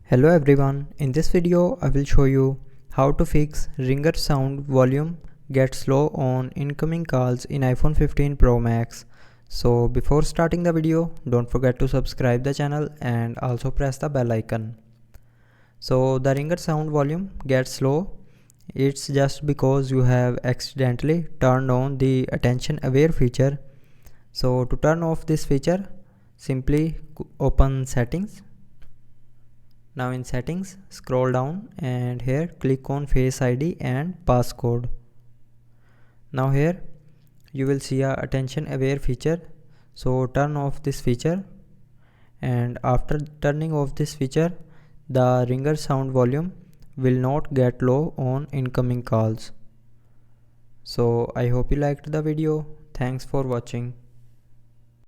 Hello everyone, in this video I will show you how to fix ringer sound volume gets low on incoming calls in iPhone 15 Pro Max. So before starting the video, don't forget to subscribe the channel and also press the bell icon. So the ringer sound volume gets low. It's just because you have accidentally turned on the attention aware feature. So to turn off this feature, simply open settings. Now in settings, scroll down and here click on Face ID and passcode. Now here you will see a attention aware feature. So turn off this feature, and after turning off this feature, the ringer sound volume will not get low on incoming calls. So I hope you liked the video. Thanks for watching.